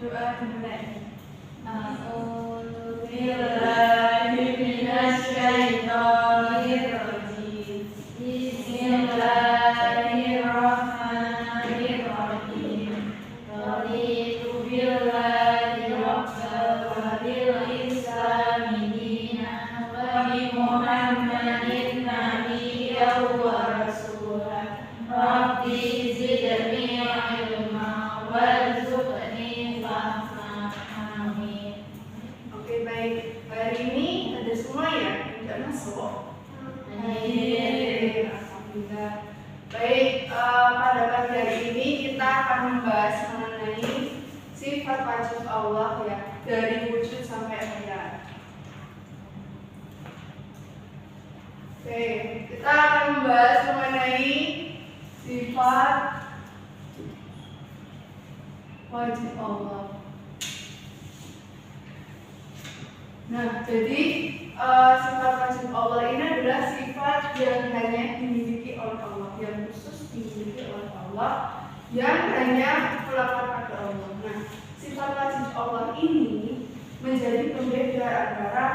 Doa dimulai. A'udzu billahi minasy syaithanir rajim. Bismillahirrahmanirrahim. Raditu billahi rabban wa bil islami dinan wa bi Muhammadin nabiyyan wa rasulan. Rabbi zidni ilma warzuqni fahma. Amin. Oke, baik. Hari ini ada semua ya yang tidak masuk. Alhamdulillah. Baik, pada pagi hari ini kita akan membahas mengenai sifat wajib Allah ya, dari wujud sampai akhirat. Oke, kita akan membahas mengenai sifat wajib Allah. Nah, jadi sifat wajib Allah ini adalah sifat yang hanya dimiliki oleh Allah, yang khusus dimiliki oleh Allah, yang hanya melekat pada Allah. Nah, sifat wajib Allah ini menjadi pembeda antara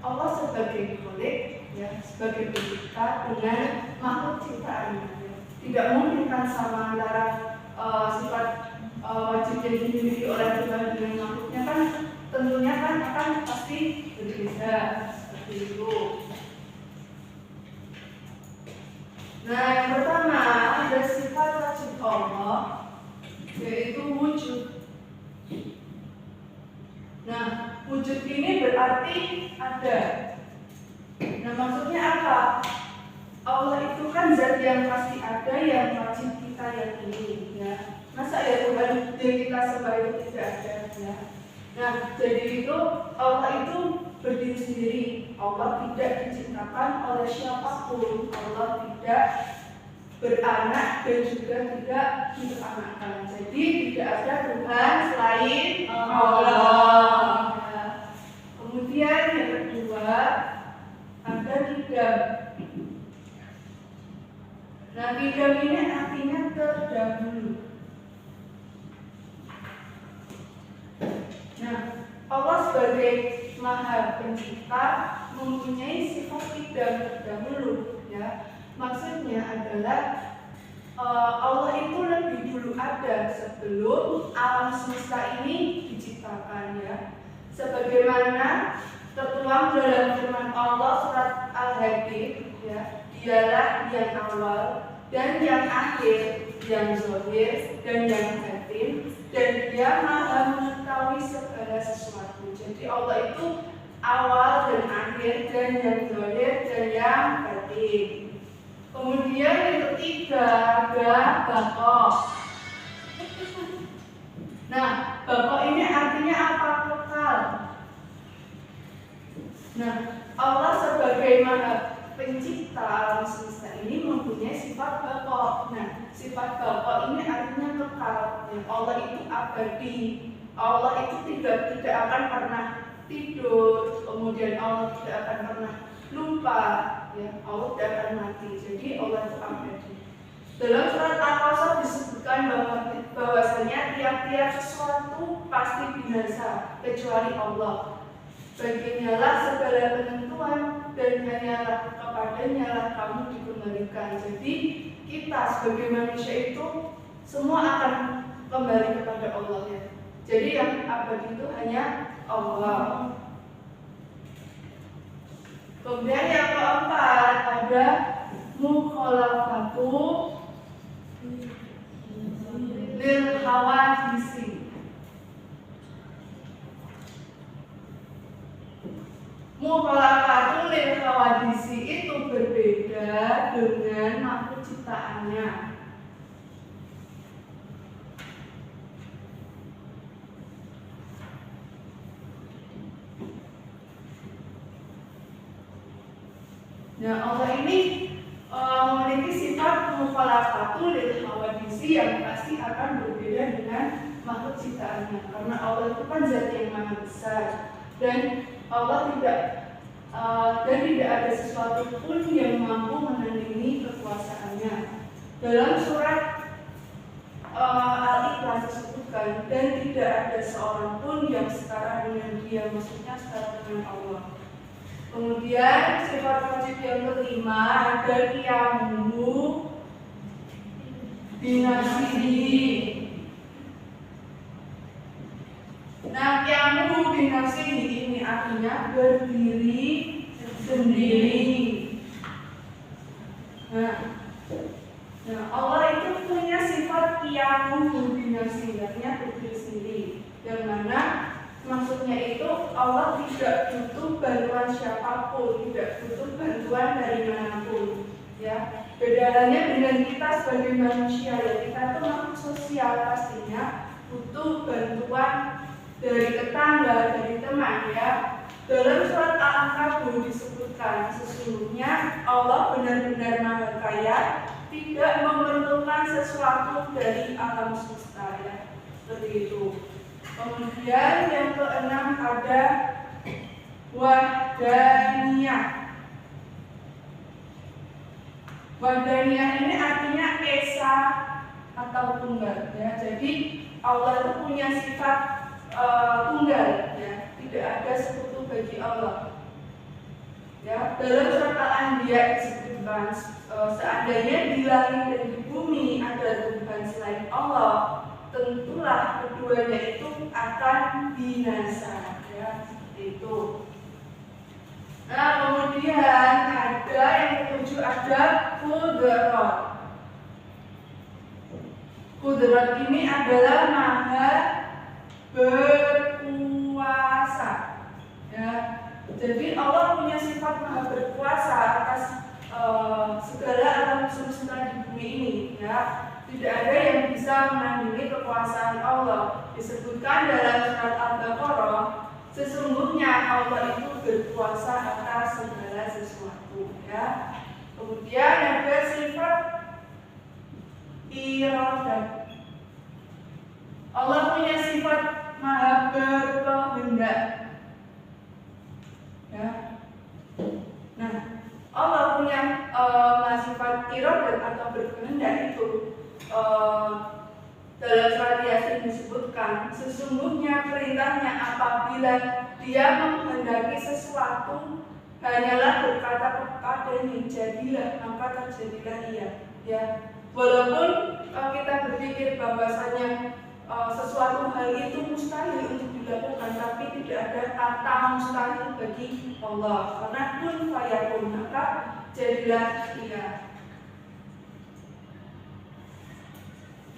Allah sebagai Khalik, ya, sebagai pencipta dengan makhluk ciptaannya. Tidak mungkin kan sama antara sifat wajib yang dimiliki oleh Tuhan dengan makhluknya, kan tentunya kan akan pasti berbeda seperti itu. Nah, yang pertama ada sifat wajib Allah, yaitu wujud. Nah, wujud ini berarti ada. Nah, maksudnya apa? Allah itu kan zat yang pasti ada, yang wajib kita yakini, ya. Masa ya Tuhan yang kita sembah itu tidak ada, ya. Nah, jadi itu Allah itu berdiri sendiri. Allah tidak diciptakan oleh siapapun. Allah tidak beranak dan juga tidak diperanakkan. Jadi tidak ada Tuhan selain Allah. Nah, kemudian yang kedua ada qidam. Nah, qidam ini artinya terdahulu. Nah, Allah sebagai Maha Pencipta mempunyai sifat qidam terdahulu, ya. Maksudnya adalah Allah itu lebih dulu ada sebelum alam semesta ini diciptakan, ya. Sebagaimana tertuang dalam firman Allah surat Al-Hadid, ya, dialah yang awal dan yang akhir, yang zahir dan yang batin, dan Dia Maha mengetahui segala sesuatu. Jadi Allah itu awal dan akhir, dan yang zahir dan yang batin. Kemudian yang ketiga ada baqa. Nah, baqa ini artinya apa? Kekal. Nah, Allah sebagai Maha Pencipta alam semesta ini mempunyai sifat baqa. Nah, sifat baqa ini artinya kekal. Ya, Allah itu abadi. Allah itu tidak akan pernah tidur. Kemudian Allah tidak akan pernah lupa. Ya, Allah tidak akan mati. Jadi Allah itu abadi. Dalam surat Al-Qasas disebutkan bahwasanya tiap-tiap sesuatu pasti binasa kecuali Allah. Baginya lah segala penentuan dan hanyalah kepadanya lah kamu dikembalikan. Jadi kita sebagai manusia itu semua akan kembali kepada Allah, ya. Jadi yang abadi itu hanya Allah. Kemudian yang keempat ada mukhalafatu lil hawadisi. Mukhalafatu lil hawadisi itu berbeda dengan makhluk ciptaannya. Nah, Allah ini memiliki sifat mukhalafatu lil hawadisi yang pasti akan berbeda dengan makhluk ciptaannya, karena Allah itu kan zat yang maha besar dan Allah tidak ada sesuatu pun yang mampu menandingi kekuasaannya. Dalam surat Al-Ikhlas disebutkan, dan tidak ada seorang Dia, maksudnya setara dengan Allah. Kemudian sifat wajib yang kelima ada qiyamuhu binafsihi. Nah, qiyamuhu binafsihi ini artinya berdiri sendiri. Nah, Allah itu punya sifat qiyamuhu binafsihi, artinya berdiri sendiri. Yang mana maksudnya itu Allah tidak butuh bantuan siapapun, tidak butuh bantuan dari manapun. Ya, beda halnya dengan kita sebagai manusia, ya kita itu makhluk sosial, pastinya butuh bantuan dari tetangga, dari teman. Ya, dalam surat Al-Ankabut disebutkan sesungguhnya Allah benar-benar Maha Kaya, tidak memerlukan sesuatu dari alam semesta. Ya, seperti itu. Kemudian yang keenam ada wahdaniyah. Wahdaniyah ini artinya esa atau tunggal. Ya, jadi Allah itu punya sifat tunggal. Ya, tidak ada sekutu bagi Allah. Ya, dalam surat Al-Anbiya disebutkan seandainya di langit dan di bumi ada Tuhan selain Allah, tentulah keduanya itu akan binasa. Ya, seperti itu. Nah, kemudian ada yang ketujuh ada qudrat. Qudrat ini adalah maha berkuasa. Ya, jadi Allah punya sifat maha berkuasa atas segala alam semesta di bumi ini. Ya, tidak ada yang bisa menandingi kekuasaan Allah. Disebutkan dalam surat Al-Baqarah, sesungguhnya Allah itu berkuasa atas segala sesuatu. Ya. Kemudian ada sifat iradah. Allah punya sifat maha berkehendak. Ya. Nah, Allah punya sifat iradah atau berkehendak itu. Dalam surat Yasin disebutkan sesungguhnya perintahnya apabila dia menghendaki sesuatu hanyalah berkata kepadanya jadilah, maka terjadilah ia. Ya, walaupun kita berpikir bahwasanya sesuatu hal itu mustahil untuk dilakukan, tapi tidak ada kata mustahil bagi Allah, karena kun fayakun, maka jadilah ia.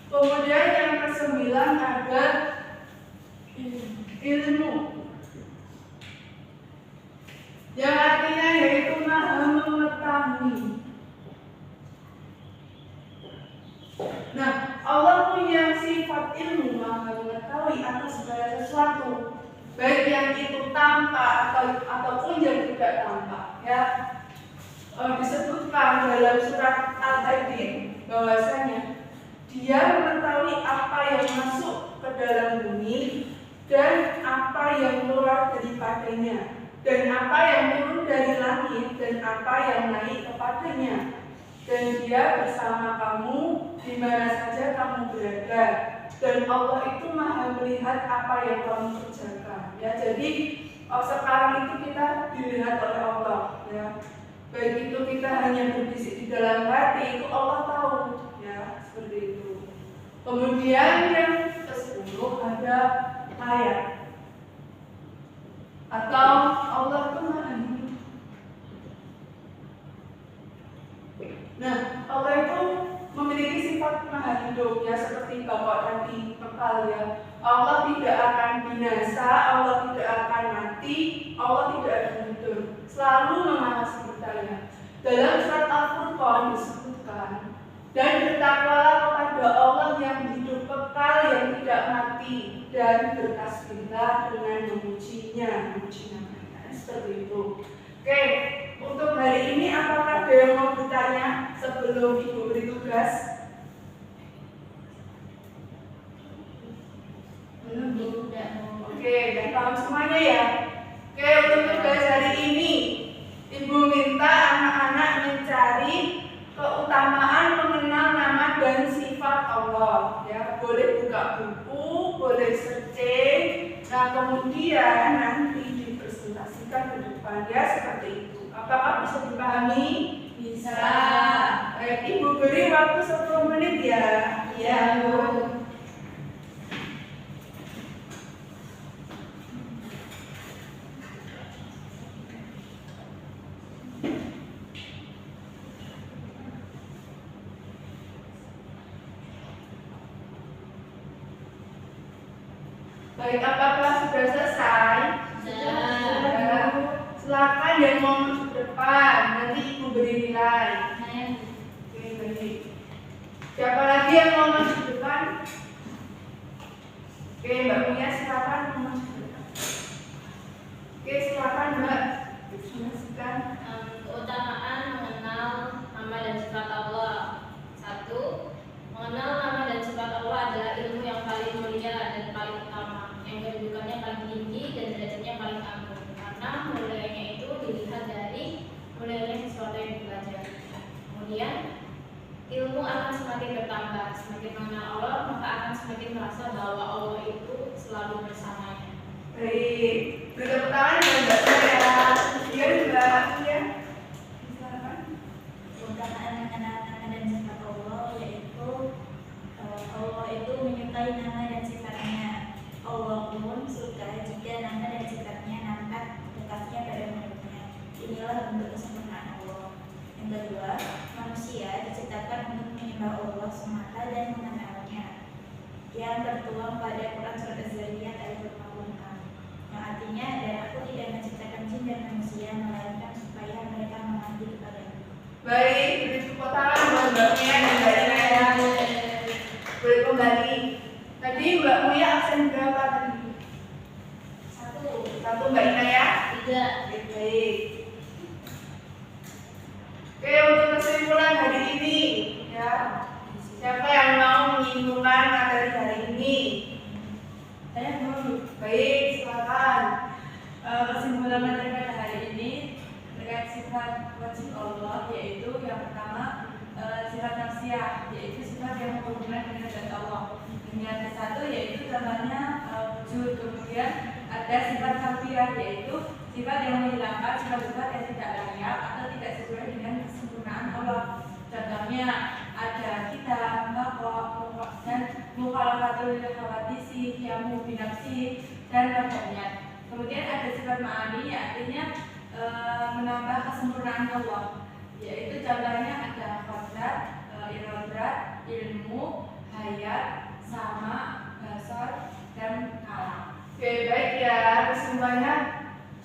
Kemudian yang ke-9 ada ilmu, yang artinya yaitu maha mengetahui. Nah, Allah punya sifat ilmu, maha mengetahui atas segala sesuatu, baik yang itu tampak ataupun yang tidak tampak. Ya, disebutkan dalam surat Al-Hadid bahwasanya Dia mengetahui apa yang masuk ke dalam bumi dan apa yang keluar daripadanya, dan apa yang turun dari langit dan apa yang naik kepadanya. Dan Dia bersama kamu di mana saja kamu berada, dan Allah itu maha melihat apa yang kamu kerjakan. Ya, jadi sekarang itu kita dilihat oleh Allah. Ya, baik itu kita hanya berbisik di dalam hati, itu Allah tahu. Ya, seperti itu. Kemudian yang ke-10 ada hayat, atau Allah itu maha hidup. Nah, Allah itu memiliki sifat maha hidup, ya, seperti Bapak tadi kekal. Ya, Allah tidak akan binasa, Allah tidak akan mati, Allah tidak akan hidup, selalu mengawasi bertanya. Dalam surat Al-Furqan disebutkan, dan bertakwalah kepada Allah yang hidup kekal, yang tidak mati, dan bertasbihlah dengan memuji-Nya, memuji namanya. Seperti itu. Oke, untuk hari ini apakah ada yang mau bertanya sebelum Ibu beri tugas? Belum, Bu. Oke, dan paham semuanya ya. Oke, untuk tugas hari ini Ibu minta anak-anak mencari keutamaan mengenal nama dan sifat Allah. Ya, boleh buka buku, boleh searching. Nah, kemudian nanti jawaban ya seperti itu. Apakah bisa dipahami? Bisa. Baik, Ibu beri waktu 10 menit ya. Iya, Bu. Baik, apakah sudah selesai? Sudah. Silakan yang mau masuk depan, nanti Ibu beri nilai. Oke, baik. Siapa lagi yang mau masuk depan? Oke, Mbak Mia silakan mau masuk depan. Oke, silakan Mbak. Silakan. Keutamaan mengenal nama dan sifat Allah. 1. Mengenal nama dan sifat Allah adalah ilmu yang paling mulia dan paling utama, yang kedudukannya paling tinggi dan derajatnya paling agung. Karena mulianya itu dilihat dari mulianya sesuatu yang dipelajari. Kemudian ilmu akan semakin bertambah, semakin mengenal Allah, maka akan semakin merasa bahwa Allah itu selalu bersamanya. Baik, beri tepuk tangan ya Mbak Mia. Iya Mbak Mia. Silakan. Keutamaan mengenal nama dan sifat Allah yaitu Allah itu menyukai nama dan sifatnya. Allah pun suka jika nama dan sifatnya nampak dekatnya pada mulutnya. Inilah bentuk kesempurnaan Allah. Yang kedua, manusia diciptakan untuk menyembah Allah semata dan mengenalnya, yang tertuang pada Quran surat Az-Zariyat ayat 56, yang artinya, dan aku tidak menciptakan jin dan manusia melainkan supaya mereka mengabdi kepadaku. Baik, beri tepuk tangan buat Mbak Mia dan Mbak Ina ya. Boleh kembali. Tadi Mbak Mia absen berapa tadi? 1 Mbak Ina ya. 3. Baik. Oke, untuk kesimpulan hari ini ya. Siapa yang mau menyimpulkan materi hari ini? Saya mau. Baik, silakan. Kesimpulan materi pada hari ini terkait sifat wajib Allah, yaitu yang pertama sifat nafsiyah, yaitu sifat yang berhubungan dengan zat Allah. Yang satu yaitu contohnya wujud. Kemudian ada sifat kafiyah, yaitu sifat yang menghilangkan sifat-sifat yang tidak layak atau tidak sesuai dengan kesempurnaan Allah. Contohnya ada kita, makhluk, dan mukhalafatul hawadisi, yamu binafsi, dan lainnya. Kemudian ada sifat ma'ani, artinya menambah kesempurnaan Allah, yaitu contohnya ada qadar, irodat, ilmu, hayat, sama, basar, dan kalam. Oke, baik ya. Kesimpulannya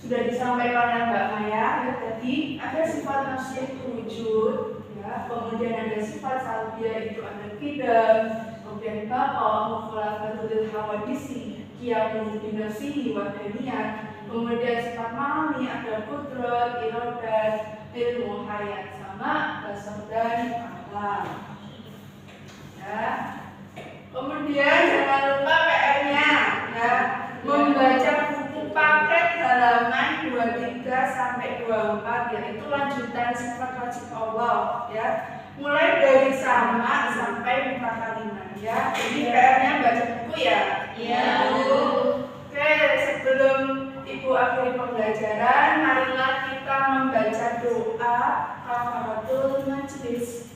sudah disampaikan oleh Mbak Maya. Ya, tadi ada sifat nafsiyah itu wujud, ya. Kemudian ada sifat salbiyah itu ada qidam, kemudian baqa, mukhalafatul hawadisi, qiyamu binafsihi wa daniyah. Kemudian sifat ma'ani ada qudrat, irodat, ilmu, hayat, sama, basar, dan kalam. Ya. Kemudian jangan lupa PR-nya ya, membaca buku paket halaman 23 sampai 24, yaitu lanjutan sifat wajib Allah ya. Mulai dari sama sampai muka kalimat ya. Jadi PR-nya baca buku ya. Iya, Bu. Oke, sebelum Ibu akhiri pembelajaran, marilah kita membaca doa kafaratul majlis.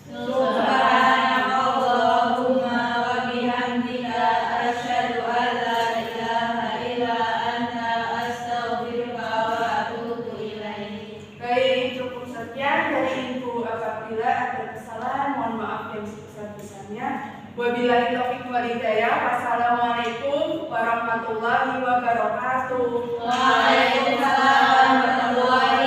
Subhanallahumma wa bihamdika asyhadu an la ilaha illa anta astaghfiruka wa atubu ilaik. Baik, cukup sekian dari Ibu. Apabila ada kesalahan, mohon maaf yang sebesar-besarnya. Wabillahi taufiq wal hidayah. Wassalamualaikum warahmatullahi wabarakatuh. Waalaikumsalam warahmatullahi